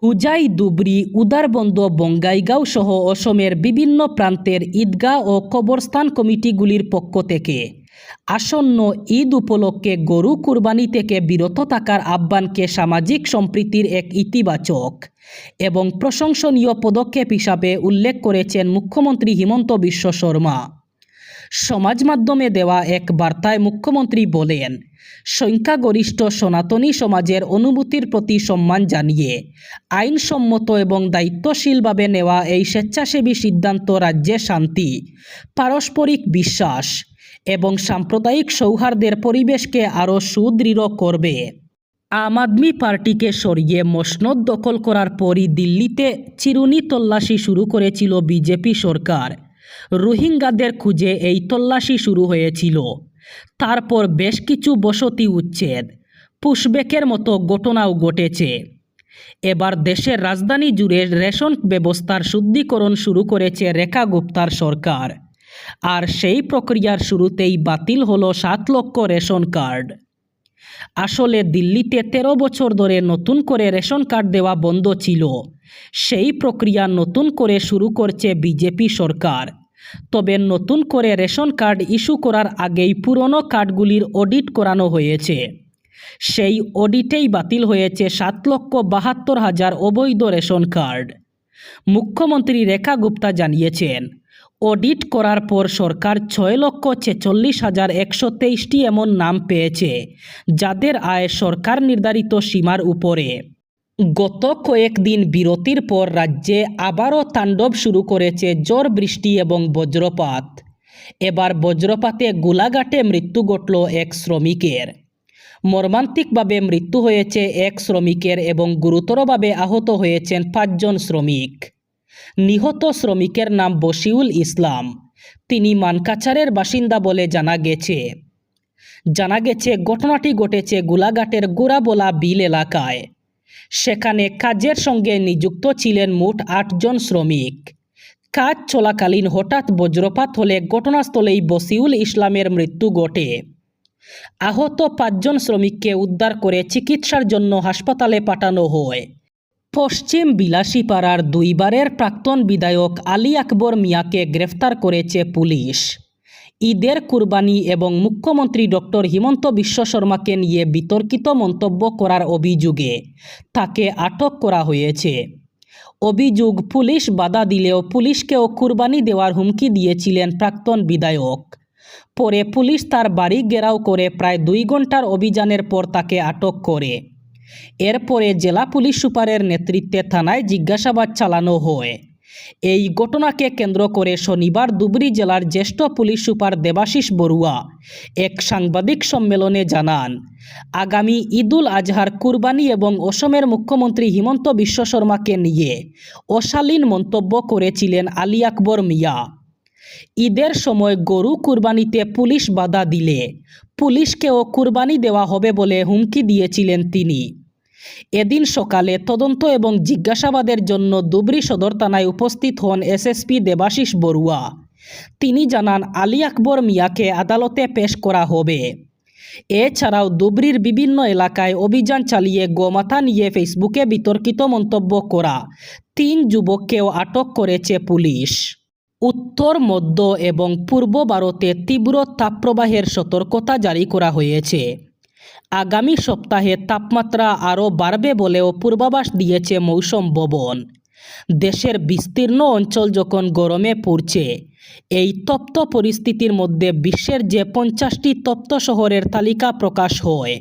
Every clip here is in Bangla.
হুজাই, ধুবড়ী, উদারবন্দ, বঙ্গাইগাঁও সহ অসমের বিভিন্ন প্রান্তের ঈদগাহ ও কবরস্থান কমিটিগুলির পক্ষ থেকে আসন্ন ঈদ উপলক্ষে গরু কুরবানি থেকে বিরত থাকার আহ্বানকে সামাজিক সম্প্রীতির এক ইতিবাচক এবং প্রশংসনীয় পদক্ষেপ হিসাবে উল্লেখ করেছেন মুখ্যমন্ত্রী হিমন্ত বিশ্ব শর্মা। সমাজ মাধ্যমে দেওয়া এক বার্তায় মুখ্যমন্ত্রী বলেন, সংখ্যাগরিষ্ঠ সনাতনী সমাজের অনুভূতির প্রতি সম্মান জানিয়ে আইনসম্মত এবং দায়িত্বশীলভাবে নেওয়া এই স্বেচ্ছাসেবী সিদ্ধান্ত রাজ্যে শান্তি, পারস্পরিক বিশ্বাস এবং সাম্প্রদায়িক সৌহার্দ্যের পরিবেশকে আরও সুদৃঢ় করবে। আম আদমি পার্টিকে সরিয়ে মসনদ দখল করার পরই দিল্লিতে চিরুনি তল্লাশি শুরু করেছিল বিজেপি সরকার। রোহিঙ্গাদের খুঁজে এই তল্লাশি শুরু হয়েছিল। তারপর বেশ কিছু বসতি উচ্ছেদ, পুশব্যাকের মতো ঘটনাও ঘটেছে। এবার দেশের রাজধানী জুড়ে রেশন ব্যবস্থার শুদ্ধিকরণ শুরু করেছে রেখা গুপ্তার সরকার। আর সেই প্রক্রিয়ার শুরুতেই বাতিল হলো 7 লক্ষ রেশন কার্ড। আসলে দিল্লিতে 13 বছর ধরে নতুন করে রেশন কার্ড দেওয়া বন্ধ ছিল। সেই প্রক্রিয়া নতুন করে শুরু করছে বিজেপি সরকার। তবে নতুন করে রেশন কার্ড ইস্যু করার আগেই পুরনো কার্ডগুলির অডিট করানো হয়েছে। সেই অডিটেই বাতিল হয়েছে 7,72,000 অবৈধ রেশন কার্ড। মুখ্যমন্ত্রী রেখা গুপ্তা জানিয়েছেন, অডিট করার পর সরকার 6,46,123টি এমন নাম পেয়েছে যাদের আয় সরকার নির্ধারিত সীমার উপরে। গত কয়েকদিন বিরতির পর রাজ্যে আবারও তাণ্ডব শুরু করেছে ঝড় বৃষ্টি এবং বজ্রপাত। এবার বজ্রপাতে গোলাঘাটে মৃত্যু ঘটল এক শ্রমিকের। মর্মান্তিকভাবে মৃত্যু হয়েছে এক শ্রমিকের এবং গুরুতরভাবে আহত হয়েছেন 5 জন শ্রমিক। নিহত শ্রমিকের নাম বশিউল ইসলাম। তিনি মানকাছারের বাসিন্দা বলে জানা গেছে ঘটনাটি ঘটেছে গোলাঘাটের গোড়াবলা বিল এলাকায়। সেখানে কাজের সঙ্গে নিযুক্ত ছিলেন মোট 8 জন শ্রমিক। কাজ চলাকালীন হঠাৎ বজ্রপাত হলে ঘটনাস্থলেই বশিউল ইসলামের মৃত্যু ঘটে। আহত 5 জন শ্রমিককে উদ্ধার করে চিকিৎসার জন্য হাসপাতালে পাঠানো হয়। পশ্চিম বিলাসীপাড়ার 2 বারের প্রাক্তন বিধায়ক আলী আকবর মিয়াকে গ্রেফতার করেছে পুলিশ। ঈদের কুরবানি এবং মুখ্যমন্ত্রী ডক্টর হিমন্ত বিশ্ব শর্মাকে নিয়ে বিতর্কিত মন্তব্য করার অভিযোগে তাকে আটক করা হয়েছে। অভিযোগ, পুলিশ বাধা দিলেও পুলিশকেও কুরবানি দেওয়ার হুমকি দিয়েছিলেন প্রাক্তন বিধায়ক। পরে পুলিশ তার বাড়ি ঘেরাও করে প্রায় 2 ঘন্টার অভিযানের পর তাকে আটক করে। এরপরে জেলা পুলিশ সুপারের নেতৃত্বে থানায় জিজ্ঞাসাবাদ চালানো হয়। এই ঘটনাকে কেন্দ্র করে শনিবার ধুবড়ী জেলার জ্যেষ্ঠ পুলিশ সুপার দেবাশিস বড়ুয়া এক সাংবাদিক সম্মেলনে জানান, আগামী ঈদুল আজহার কুরবানি এবং অসমের মুখ্যমন্ত্রী হিমন্ত বিশ্ব শর্মাকে নিয়ে অশালীন মন্তব্য করেছিলেন আলী আকবর মিয়া। ঈদের সময় গরু কুরবানিতে পুলিশ বাধা দিলে পুলিশকেও কুরবানি দেওয়া হবে বলে হুমকি দিয়েছিলেন তিনি। এদিন সকালে তদন্ত এবং জিজ্ঞাসাবাদের জন্য ধুবড়ী সদর থানায় উপস্থিত হন এসএসপি দেবাশিস বড়ুয়া। তিনি জানান, আলী আকবর মিয়াকে আদালতে পেশ করা হবে। এছাড়াও ধুবড়ীর বিভিন্ন এলাকায় অভিযান চালিয়ে গোমাতা নিয়ে ফেসবুকে বিতর্কিত মন্তব্য করা 3 যুবককেও আটক করেছে পুলিশ। উত্তর, মধ্য এবং পূর্ব ভারতে তীব্র তাপপ্রবাহের সতর্কতা জারি করা হয়েছে। আগামী সপ্তাহে তাপমাত্রা আরও বাড়বে বলেও পূর্বাভাস দিয়েছে মৌসুম ভবন। দেশের বিস্তীর্ণ অঞ্চল যখন গরমে পুড়ছে, এই তপ্ত পরিস্থিতির মধ্যে বিশ্বের যে 50টি তপ্ত শহরের তালিকা প্রকাশ হয়,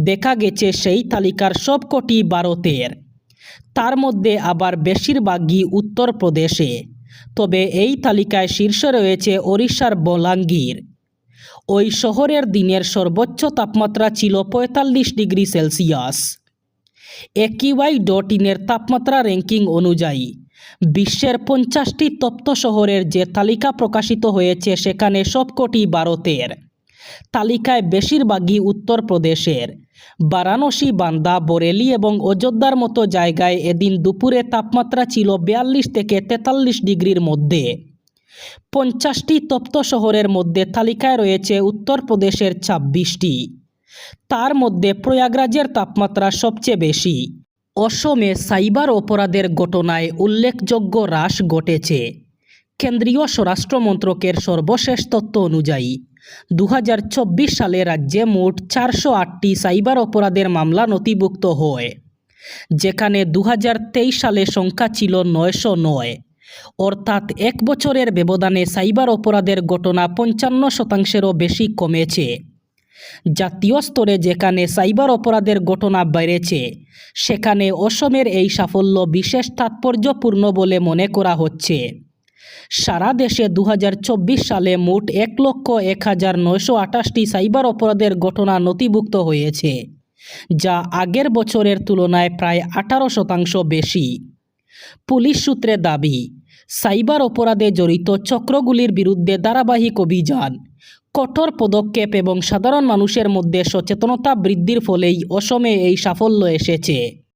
দেখা গেছে সেই তালিকার সবকটি ভারতের। তার মধ্যে আবার বেশিরভাগই উত্তরপ্রদেশে। তবে এই তালিকায় শীর্ষে রয়েছে ওড়িশার বলাঙ্গীর। ওই শহরের দিনের সর্বোচ্চ তাপমাত্রা ছিল 45 ডিগ্রি সেলসিয়াস। AQI.in-এর তাপমাত্রা র্যাঙ্কিং অনুযায়ী বিশ্বের 50টি তপ্ত শহরের যে তালিকা প্রকাশিত হয়েছে সেখানে সবকটি ভারতের। তালিকায় বেশিরভাগই উত্তরপ্রদেশের। বারাণসী, বান্দা, বরেলি এবং অযোধ্যার মতো জায়গায় এদিন দুপুরে তাপমাত্রা ছিল 42 থেকে 43 ডিগ্রির মধ্যে। 50টি তপ্ত শহরের মধ্যে তালিকায় রয়েছে উত্তরপ্রদেশের 26টি। তার মধ্যে প্রয়াগরাজের তাপমাত্রা সবচেয়ে বেশি। অসমে সাইবার অপরাধের ঘটনায় উল্লেখযোগ্য হ্রাস ঘটেছে। কেন্দ্রীয় স্বরাষ্ট্র মন্ত্রকের সর্বশেষ তথ্য অনুযায়ী 2024 সালে রাজ্যে মোট 408টি সাইবার অপরাধের মামলা নথিভুক্ত হয়, যেখানে 2023 সালে সংখ্যা ছিল 909। অর্থাৎ এক বছরের ব্যবধানে সাইবার অপরাধের ঘটনা 55%-এরও বেশি কমেছে। জাতীয় স্তরে যেখানে সাইবার অপরাধের ঘটনা বেড়েছে, সেখানে অসমের এই সাফল্য বিশেষ তাৎপর্যপূর্ণ বলে মনে করা হচ্ছে। সারা দেশে 2024 সালে মোট 1,01,928টি সাইবার অপরাধের ঘটনা নথিভুক্ত হয়েছে, যা আগের বছরের তুলনায় প্রায় 18% বেশি। পুলিশ সূত্রে দাবি, সাইবার অপরাধে জড়িত চক্রগুলির বিরুদ্ধে ধারাবাহিক অভিযান, কঠোর পদক্ষেপ এবং সাধারণ মানুষের মধ্যে সচেতনতা বৃদ্ধির ফলেই অসমে এই সাফল্য এসেছে।